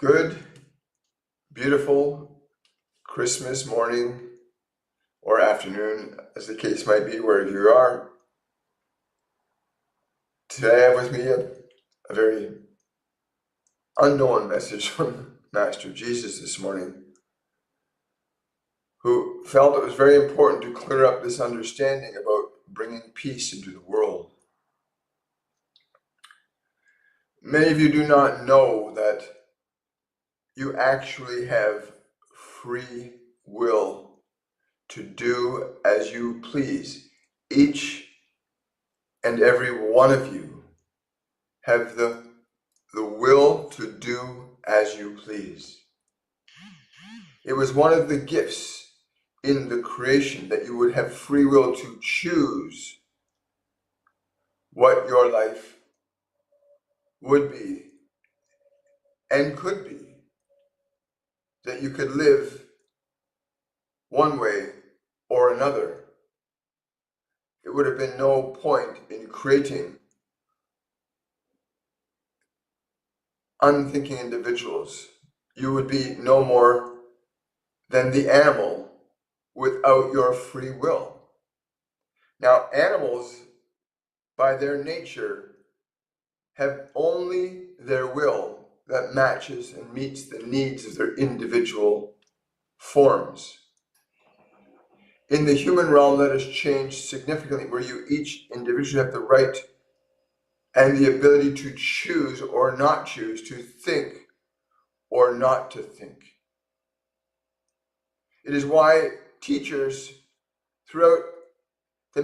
Good, beautiful Christmas morning or afternoon, as the case might be, wherever you are. Today I have with me a very unknown message from Master Jesus this morning, who felt it was very important to clear up this understanding about bringing peace into the world. Many of you do not know that you actually have free will to do as you please. Each and every one of you have the will to do as you please. It was one of the gifts in the creation that you would have free will to choose what your life would be and could be, that you could live one way or another. It would have been no point in creating unthinking individuals. You would be no more than the animal without your free will. Now, animals, by their nature, have only their will that matches and meets the needs of their individual forms. In the human realm, that has changed significantly, where you each individually have the right and the ability to choose or not choose, to think or not to think. It is why teachers throughout the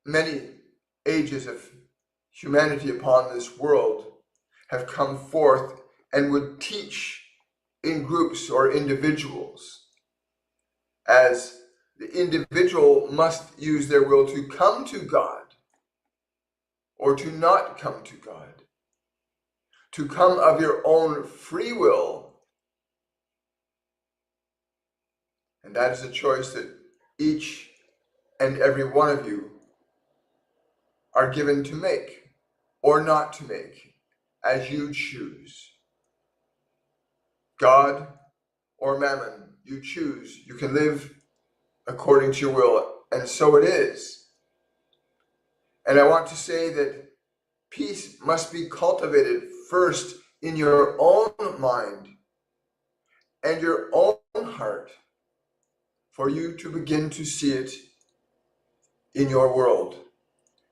many ages of humanity upon this world have come forth and would teach in groups or individuals, as the individual must use their will to come to God or to not come to God, to come of your own free will. And that is a choice that each and every one of you are given to make or not to make, as you choose. God or mammon, you choose. You can live according to your will, and so it is. And I want to say that peace must be cultivated first in your own mind and your own heart for you to begin to see it in your world.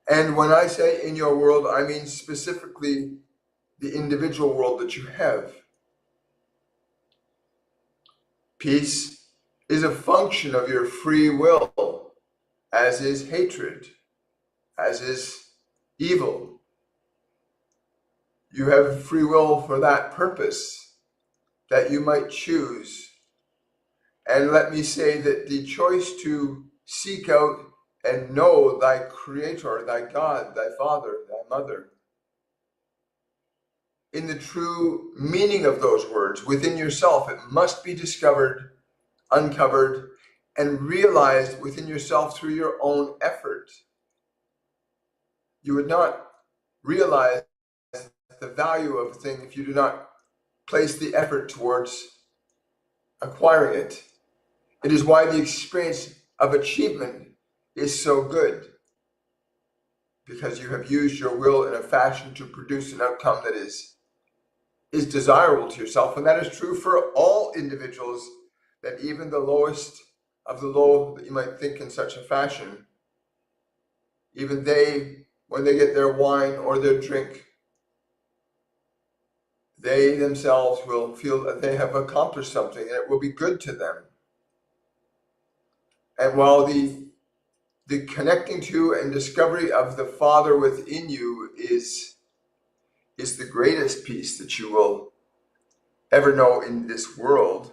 And when I say in your world, I mean specifically the individual world that you have. Peace is a function of your free will, as is hatred, as is evil. You have free will for that purpose, that you might choose. And let me say that the choice to seek out and know thy Creator, thy God, thy Father, thy Mother, in the true meaning of those words, within yourself, it must be discovered, uncovered, and realized within yourself through your own effort. You would not realize the value of a thing if you do not place the effort towards acquiring it. It is why the experience of achievement is so good, because you have used your will in a fashion to produce an outcome that is desirable to yourself. And that is true for all individuals, that even the lowest of the low that you might think in such a fashion, even they, when they get their wine or their drink, they themselves will feel that they have accomplished something and it will be good to them. And while the connecting to and discovery of the Father within you is the greatest peace that you will ever know in this world,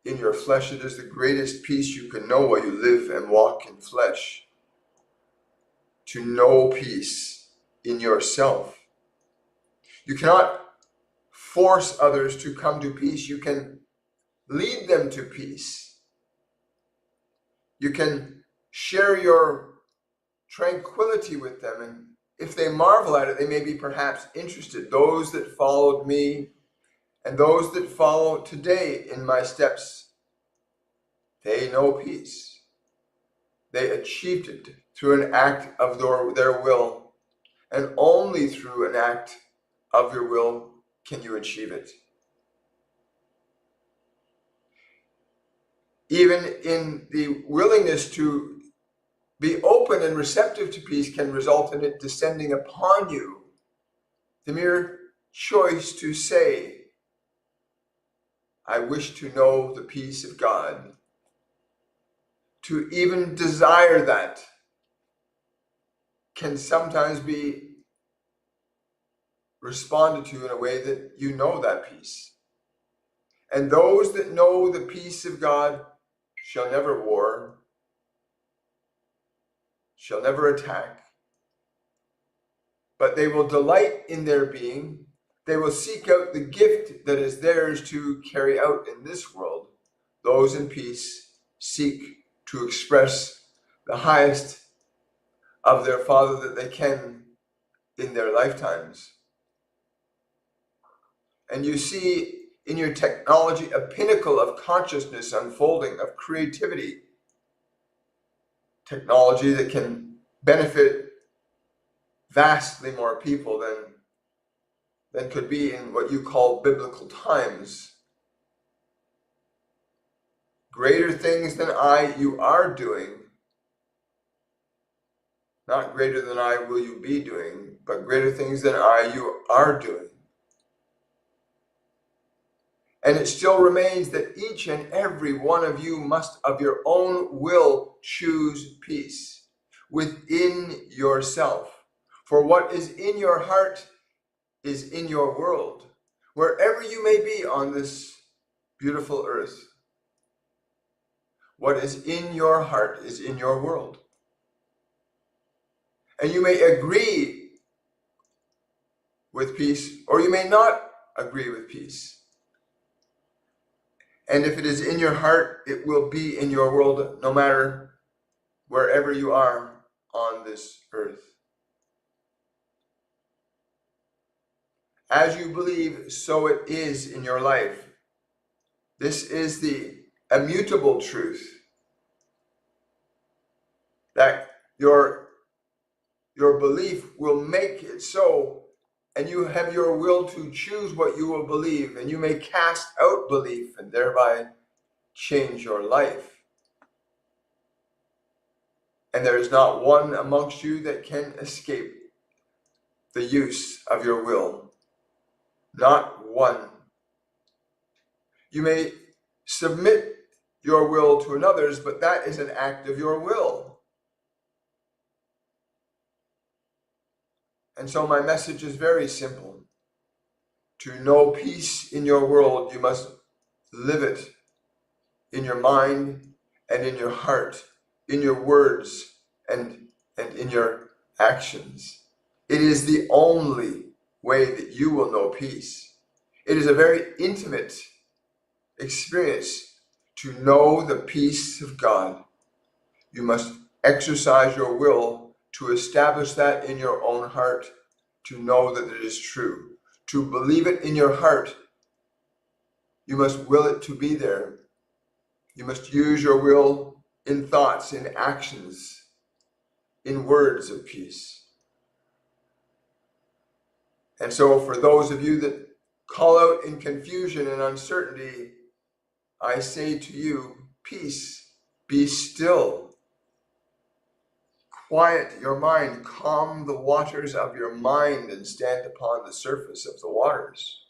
in your flesh, it is the greatest peace you can know while you live and walk in flesh. To know peace in yourself. You cannot force others to come to peace. You can lead them to peace. You can share your tranquility with them if they marvel at it, they may be perhaps interested. Those that followed me and those that follow today in my steps, they know peace. They achieved it through an act of their will, and only through an act of your will can you achieve it. Even in the willingness to be open and receptive to peace can result in it descending upon you. The mere choice to say, I wish to know the peace of God, to even desire that, can sometimes be responded to in a way that you know that peace. And those that know the peace of God shall never war, shall never attack, but they will delight in their being. They will seek out the gift that is theirs to carry out in this world. Those in peace seek to express the highest of their Father that they can in their lifetimes. And you see in your technology a pinnacle of consciousness unfolding, of creativity. Technology that can benefit vastly more people than could be in what you call biblical times. Greater things than I you are doing, not greater than I will you be doing, but greater things than I you are doing. And it still remains that each and every one of you must of your own will choose peace within yourself. For what is in your heart is in your world, wherever you may be on this beautiful earth. What is in your heart is in your world. And you may agree with peace, or you may not agree with peace. And if it is in your heart, it will be in your world, no matter wherever you are on this earth. As you believe, so it is in your life. This is the immutable truth, that your belief will make it so, and you have your will to choose what you will believe, and you may cast out belief and thereby change your life. And there is not one amongst you that can escape the use of your will. Not one. You may submit your will to another's, but that is an act of your will. And so my message is very simple. To know peace in your world, you must live it in your mind and in your heart, in your words and in your actions. It is the only way that you will know peace. It is a very intimate experience to know the peace of God. You must exercise your will to establish that in your own heart, to know that it is true. To believe it in your heart, you must will it to be there. You must use your will in thoughts, in actions, in words of peace. And so for those of you that call out in confusion and uncertainty, I say to you, peace, be still. Quiet your mind, calm the waters of your mind, and stand upon the surface of the waters.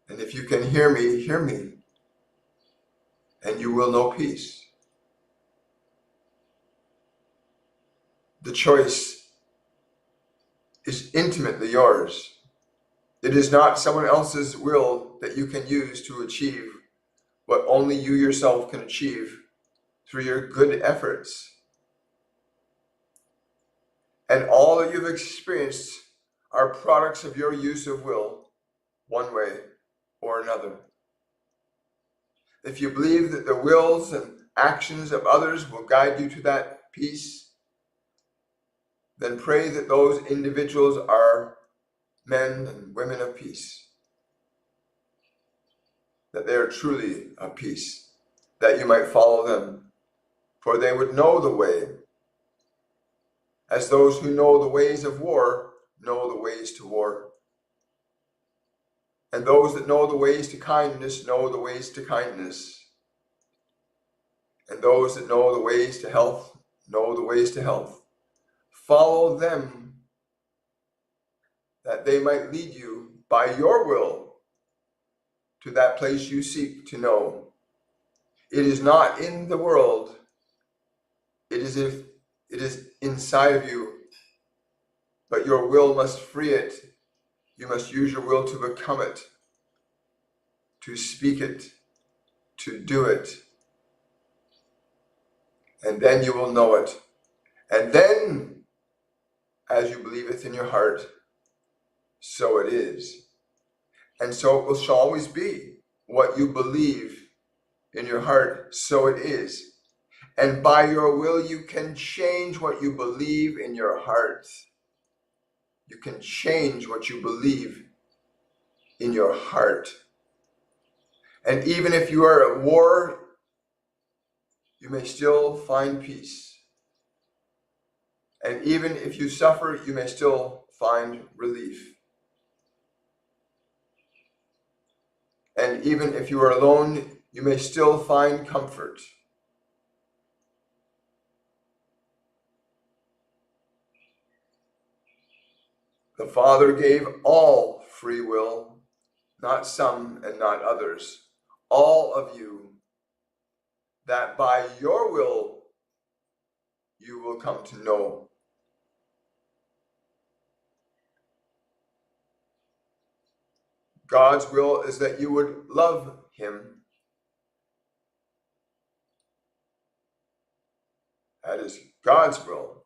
And if you can hear me, and you will know peace. The choice is intimately yours. It is not someone else's will that you can use to achieve what only you yourself can achieve through your good efforts. And all that you've experienced are products of your use of will, one way or another. If you believe that the wills and actions of others will guide you to that peace, then pray that those individuals are men and women of peace, that they are truly of peace, that you might follow them, for they would know the way, as those who know the ways of war know the ways to war. And those that know the ways to kindness know the ways to kindness. And those that know the ways to health know the ways to health. Follow them, that they might lead you by your will to that place you seek to know. It is not in the world, it is inside of you, but your will must free it. You must use your will to become it, to speak it, to do it. And then you will know it. And then, as you believe it in your heart, so it is. And so it shall always be. What you believe in your heart, so it is. And by your will, you can change what you believe in your heart. You can change what you believe in your heart. And even if you are at war, you may still find peace. And even if you suffer, you may still find relief. And even if you are alone, you may still find comfort. The Father gave all free will, not some and not others, all of you, that by your will you will come to know. God's will is that you would love him. That is God's will.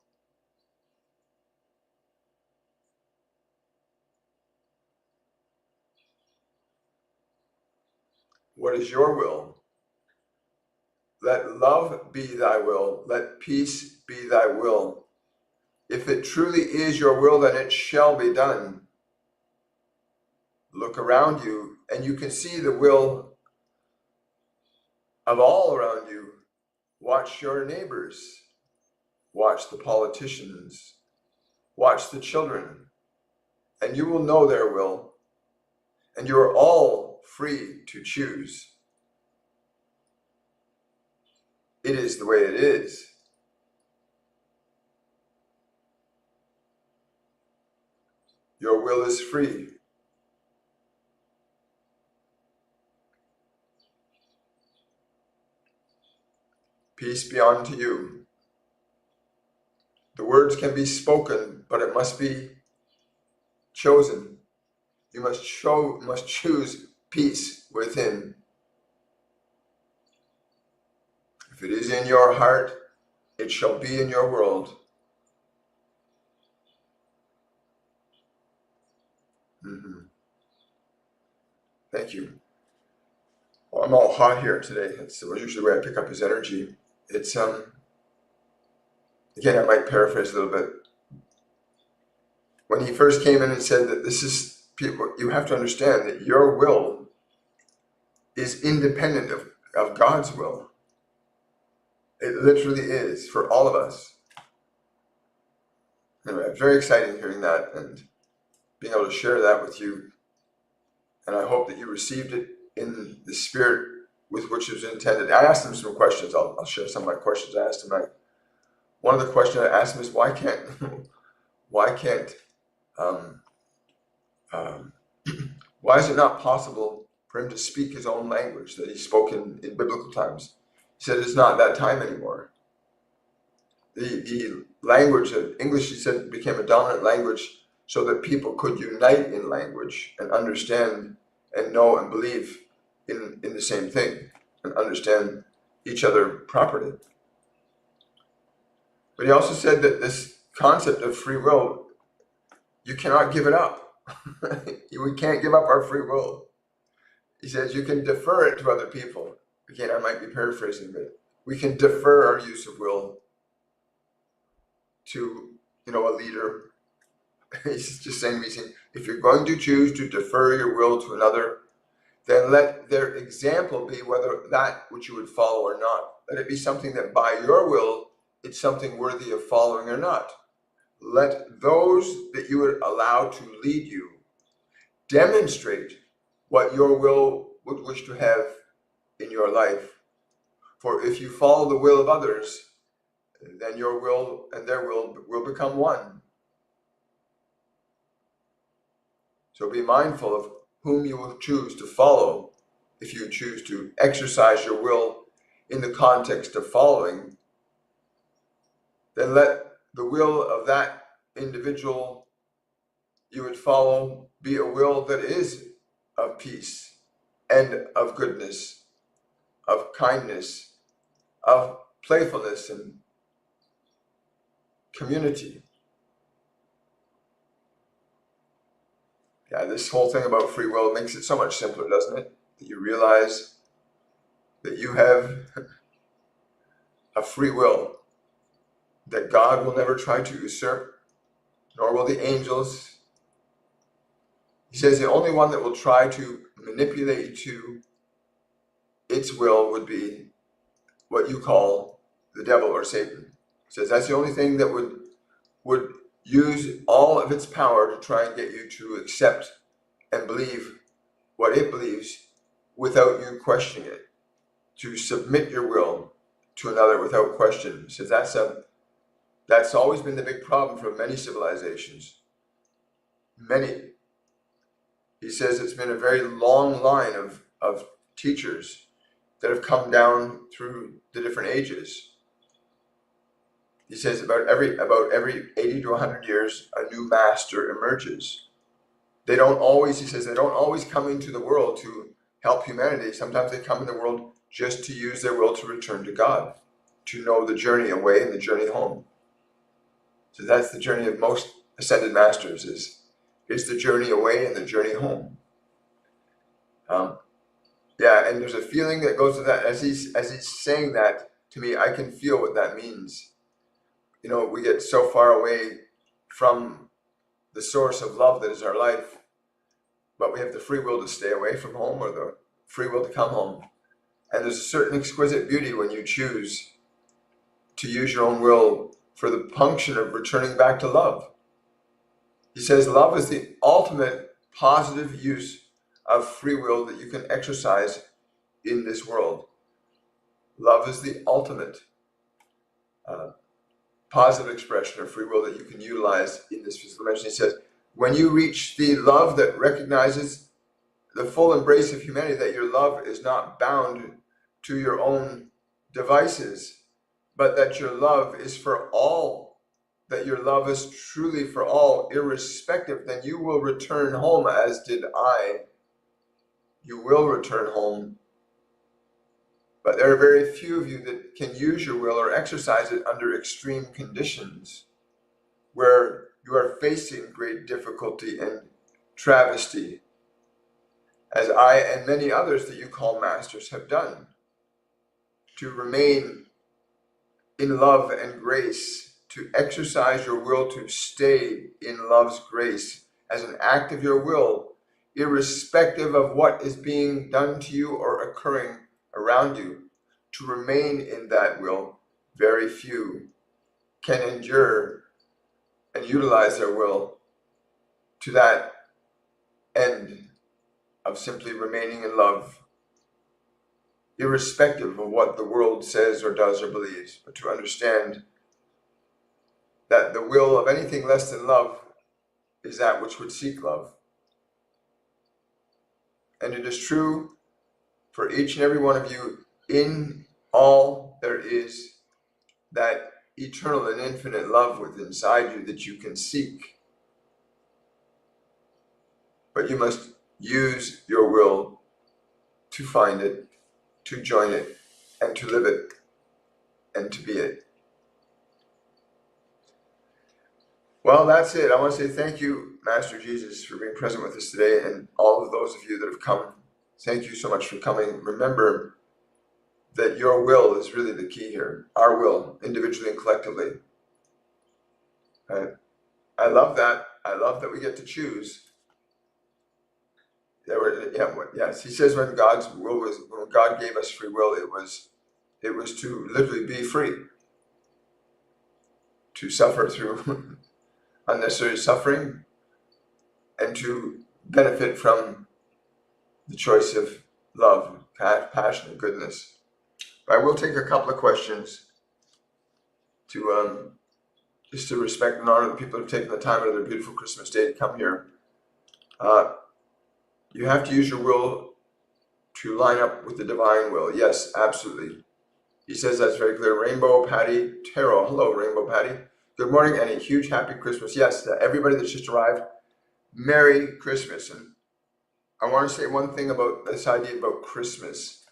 What is your will? Let love be thy will. Let peace be thy will. If it truly is your will, then it shall be done. Look around you, and you can see the will of all around you. Watch your neighbors. Watch the politicians. Watch the children, and you will know their will. And you are all free to choose. It is the way it is. Your will is free. Peace be unto you. The words can be spoken, but it must be chosen. You must choose peace within. If it is in your heart, it shall be in your world. Thank you. Well, I'm all hot here today. That's usually where I pick up his energy. It's again, I might paraphrase a little bit. When he first came in and said that this is people, you have to understand that your will is independent of God's will. It literally is for all of us. Anyway, very exciting hearing that and being able to share that with you. And I hope that you received it in the spirit with which it was intended. I asked him some questions. I'll share some of my questions I asked him. One of the questions I asked him is why can't why is it not possible for him to speak his own language that he spoke in biblical times? He said it's not that time anymore. The language of English, he said, became a dominant language so that people could unite in language and understand and know and believe in the same thing and understand each other properly. But he also said that this concept of free will, you cannot give it up. We can't give up our free will. He says you can defer it to other people. Again, I might be paraphrasing, but we can defer our use of will to a leader. He's just saying, if you're going to choose to defer your will to another, then let their example be whether that which you would follow or not. Let it be something that by your will, it's something worthy of following or not. Let those that you would allow to lead you demonstrate what your will would wish to have in your life. For if you follow the will of others, then your will and their will become one. So be mindful of whom you will choose to follow. If you choose to exercise your will in the context of following, then let the will of that individual you would follow be a will that is of peace and of goodness, of kindness, of playfulness and community. Yeah, this whole thing about free will makes it so much simpler, doesn't it? That you realize that you have a free will that God will never try to usurp, nor will the angels. He says the only one that will try to manipulate you to its will would be what you call the devil or Satan. He says that's the only thing that would use all of its power to try and get you to accept and believe what it believes without you questioning it, to submit your will to another without question. He says that's always been the big problem for many civilizations. Many. He says it's been a very long line of teachers that have come down through the different ages. He says about every 80 to 100 years, a new master emerges. He says they don't always come into the world to help humanity. Sometimes they come in the world just to use their will to return to God, to know the journey away and the journey home. So that's the journey of most ascended masters is the journey away and the journey home. Yeah, and there's a feeling that goes with that. As he's saying that to me, I can feel what that means. We get so far away from the source of love that is our life, but we have the free will to stay away from home or the free will to come home. And there's a certain exquisite beauty when you choose to use your own will for the function of returning back to love. He says love is the ultimate positive use of free will that you can exercise in this world. Love is the ultimate positive expression of free will that you can utilize in this physical dimension. He says, when you reach the love that recognizes the full embrace of humanity, that your love is not bound to your own devices, but that your love is for all, that your love is truly for all, irrespective, then you will return home, as did I. You will return home. But there are very few of you that can use your will or exercise it under extreme conditions where you are facing great difficulty and travesty, as I and many others that you call masters have done, to remain in love and grace, to exercise your will to stay in love's grace as an act of your will, irrespective of what is being done to you or occurring around you. To remain in that will, very few can endure and utilize their will to that end of simply remaining in love, irrespective of what the world says or does or believes, but to understand that the will of anything less than love is that which would seek love. And it is true for each and every one of you. In all there is that eternal and infinite love within inside you that you can seek. But you must use your will to find it, to join it, and to live it, and to be it. Well, that's it. I want to say thank you, Master Jesus, for being present with us today, and all of those of you that have come. Thank you so much for coming. Remember that your will is really the key here. Our will, individually and collectively. I love that. I love that we get to choose. Yes. He says when God gave us free will, it was to literally be free, to suffer through unnecessary suffering, and to benefit from the choice of love, passion, and goodness. I will take a couple of questions to just to respect and honor the people who have taken the time out of their beautiful Christmas day to come here. You have to use your will to line up with the divine will. Yes, absolutely. He says that's very clear. Rainbow Patty Tarot. Hello, Rainbow Patty. Good morning and a huge happy Christmas. Yes, everybody that's just arrived, Merry Christmas. And I want to say one thing about this idea about Christmas.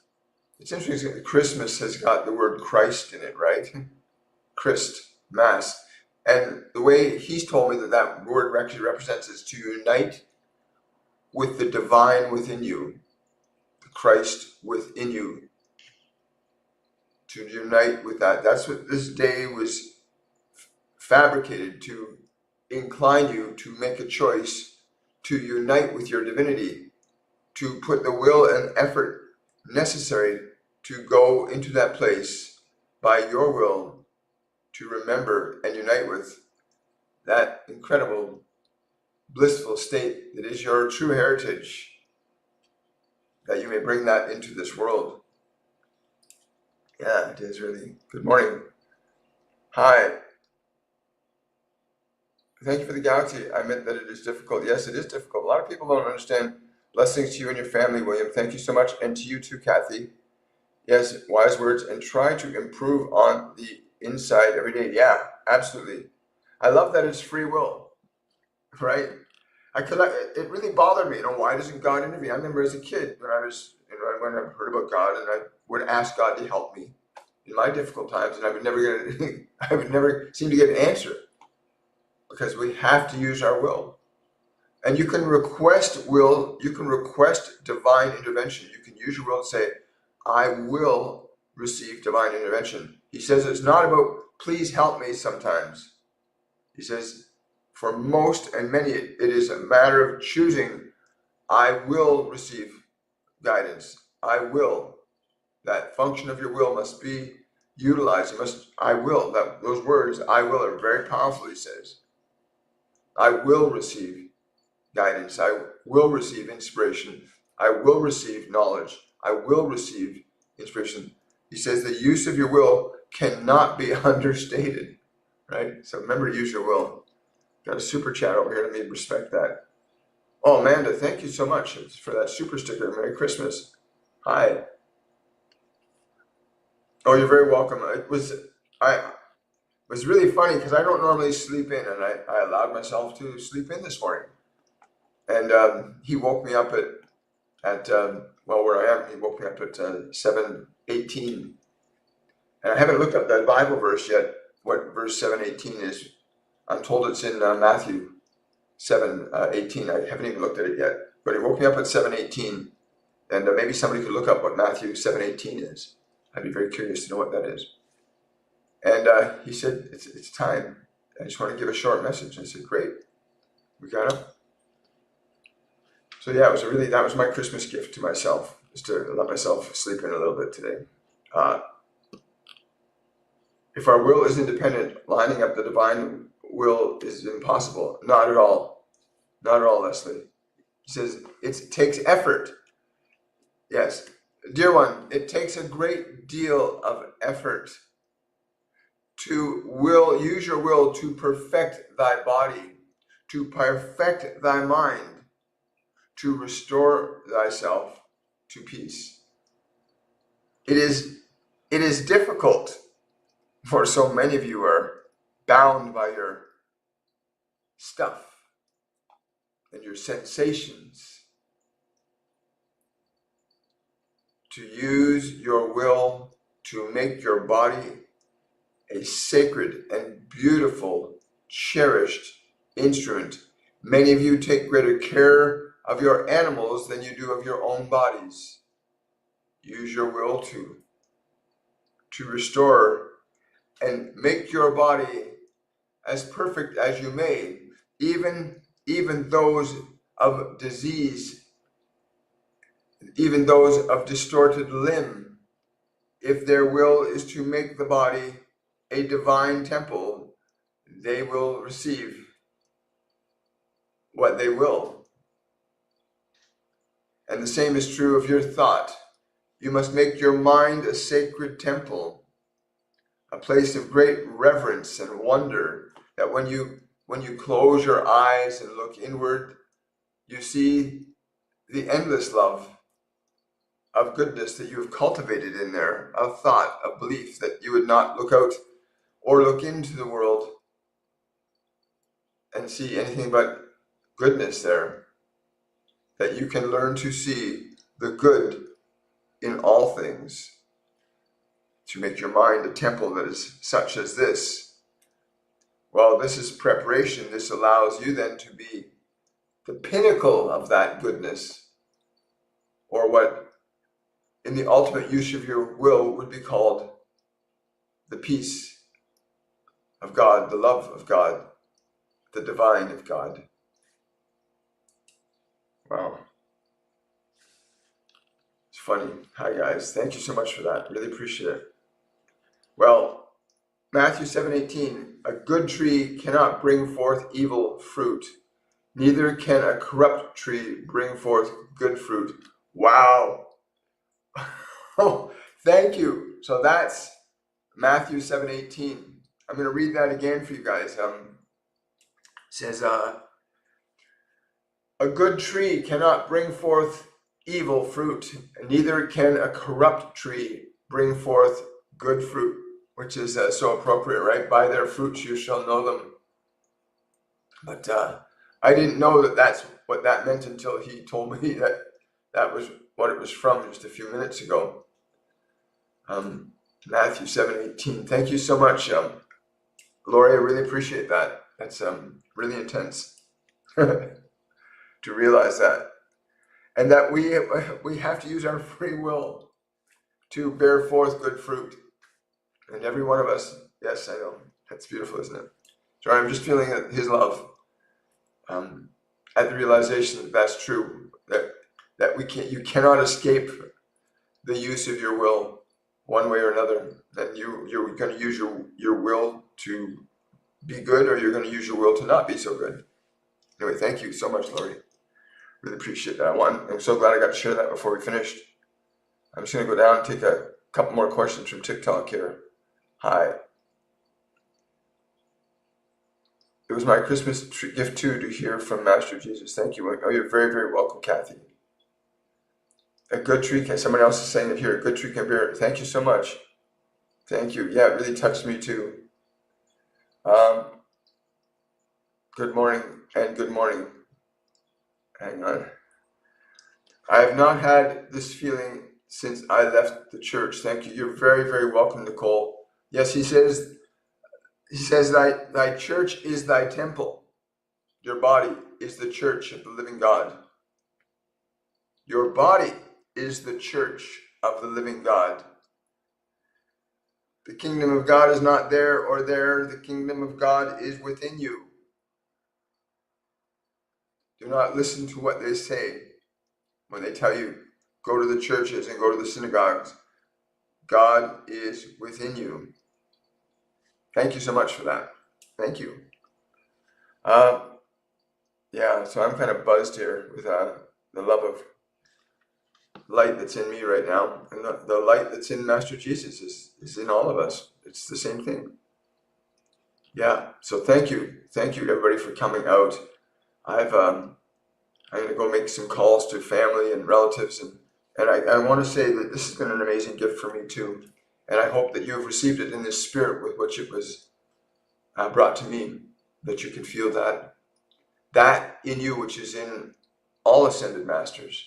It's interesting that Christmas has got the word Christ in it, right? Christ, Mass. And the way he's told me that word actually represents is to unite with the divine within you, the Christ within you. To unite with that. That's what this day was fabricated to incline you to make a choice, to unite with your divinity, to put the will and effort necessary to go into that place by your will, to remember and unite with that incredible, blissful state that is your true heritage, that you may bring that into this world. Yeah, it is really. Good morning. Hi. Thank you for the galaxy. I admit that it is difficult. Yes, it is difficult. A lot of people don't understand. Blessings to you and your family, William. Thank you so much. And to you too, Kathy. Yes, wise words. And try to improve on the inside every day. Yeah, absolutely. I love that it's free will, right? It really bothered me. Why doesn't God intervene? I remember as a kid when when I heard about God, and I would ask God to help me in my difficult times, and I would never seem to get an answer, because we have to use our will. And you can request divine intervention. You can use your will and say, I will receive divine intervention. He says it's not about, please help me sometimes. He says, for most and many, it is a matter of choosing, I will receive guidance. I will. That function of your will must be utilized. Those words, I will, are very powerful, he says. I will receive guidance. I will receive inspiration. I will receive knowledge. I will receive inspiration. He says the use of your will cannot be understated, right? So remember to use your will. Got a super chat over here. Let me respect that. Oh, Amanda, thank you so much for that super sticker. Merry Christmas. Hi. Oh, you're very welcome. It was really funny because I don't normally sleep in, and I allowed myself to sleep in this morning. And he woke me up at where I am, he woke me up at 7:18. And I haven't looked up that Bible verse yet, what verse 7:18 is. I'm told it's in Matthew 7:18. I haven't even looked at it yet. But he woke me up at 7:18. And maybe somebody could look up what Matthew 7:18 is. I'd be very curious to know what that is. And he said, it's time. I just want to give a short message. I said, great. We got up. So yeah, that was my Christmas gift to myself, is to let myself sleep in a little bit today. If our will is independent, lining up the divine will is impossible. Not at all. Not at all, Leslie. He says, it takes effort. Yes. Dear one, it takes a great deal of effort to use your will to perfect thy body, to perfect thy mind, to restore thyself to peace. It is difficult, for so many of you are bound by your stuff and your sensations, to use your will to make your body a sacred and beautiful, cherished instrument. Many of you take greater care of your animals than you do of your own bodies. Use your will to restore and make your body as perfect as you may, even those of disease, even those of distorted limb, if their will is to make the body a divine temple, they will receive what they will. And the same is true of your thought. You must make your mind a sacred temple, a place of great reverence and wonder, that when you close your eyes and look inward, you see the endless love of goodness that you have cultivated in there, of thought, of belief, that you would not look out or look into the world and see anything but goodness there, that you can learn to see the good in all things, to make your mind a temple that is such as this. Well, this is preparation. This allows you then to be the pinnacle of that goodness, or what in the ultimate use of your will would be called the peace of God, the love of God, the divine of God. Wow. It's funny. Hi guys. Thank you so much for that. Really appreciate it. Well, Matthew 7:18, a good tree cannot bring forth evil fruit, neither can a corrupt tree bring forth good fruit. Wow. Oh, thank you. So that's Matthew 7:18. I'm going to read that again for you guys. It says, a good tree cannot bring forth evil fruit, and neither can a corrupt tree bring forth good fruit, which is so appropriate, right? By their fruits you shall know them. But I didn't know that that's what that meant until he told me that that was what it was from just a few minutes ago. Matthew 7:18. Thank you so much, Lori. I really appreciate that. That's really intense to realize that, and that we have to use our free will to bear forth good fruit. And every one of us, yes, I know, that's beautiful, isn't it? So I'm just feeling his love at the realization that that's true, that you cannot escape the use of your will one way or another. That you're going to use your will to be good, or you're going to use your will to not be so good. Anyway, thank you so much, Lori. Really appreciate that. I'm so glad I got to share that before we finished. I'm just going to go down and take a couple more questions from TikTok here. Hi. It was my Christmas gift too to hear from Master Jesus. Thank you. Oh, you're very, very welcome, Kathy. A good tree can, someone else is saying it here, a good tree can bear. Thank you so much. Thank you. Yeah, it really touched me too. Good morning and good morning. Hang on. I have not had this feeling since I left the church. Thank you. You're very, very welcome, Nicole. Yes, he says, thy church is thy temple. Your body is the church of the living God. Your body is the church of the living God. The kingdom of God is not there or there. The kingdom of God is within you. Do not listen to what they say when they tell you, go to the churches and go to the synagogues. God is within you. Thank you so much for that. Thank you. Yeah, so I'm kind of buzzed here with the love of light that's in me right now. And the light that's in Master Jesus is in all of us. It's the same thing. Yeah, so thank you. Thank you, everybody, for coming out. I'm going to go make some calls to family and relatives. And I want to say that this has been an amazing gift for me, too. And I hope that you have received it in this spirit with which it was brought to me, that you can feel that in you which is in all ascended masters,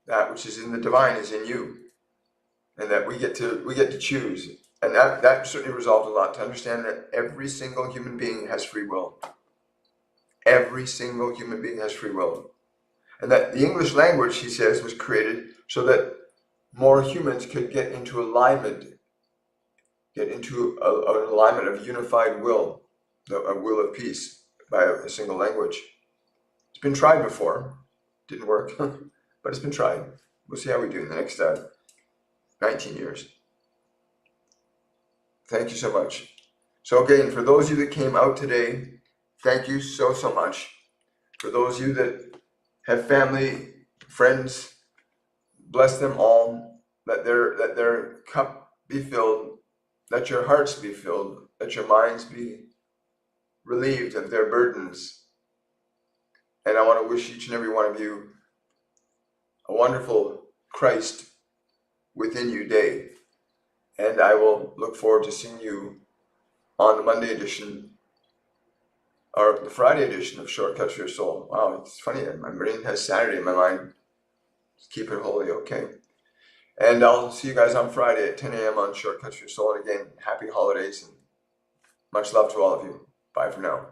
that which is in the divine is in you, and that we get to choose. And that certainly resolved a lot, to understand that every single human being has free will. Every single human being has free will. And that the English language, he says, was created so that more humans could get into alignment, get into an alignment of unified will. a will of peace by a single language. It's been tried before, didn't work, but it's been tried. We'll see how we do in the next 19 years. Thank you so much. So again, for those of you that came out today, thank you so much. For those of you that have family, friends, bless them all. Let their cup be filled. Let your hearts be filled. Let your minds be relieved of their burdens. And I want to wish each and every one of you a wonderful Christ within you day. And I will look forward to seeing you on the Monday edition, or the Friday edition of Shortcuts for Your Soul. Wow, it's funny, my brain has Saturday in my mind. Just keep it holy, okay? And I'll see you guys on Friday at 10 a.m. on Shortcuts for Your Soul. And again, happy holidays and much love to all of you. Bye for now.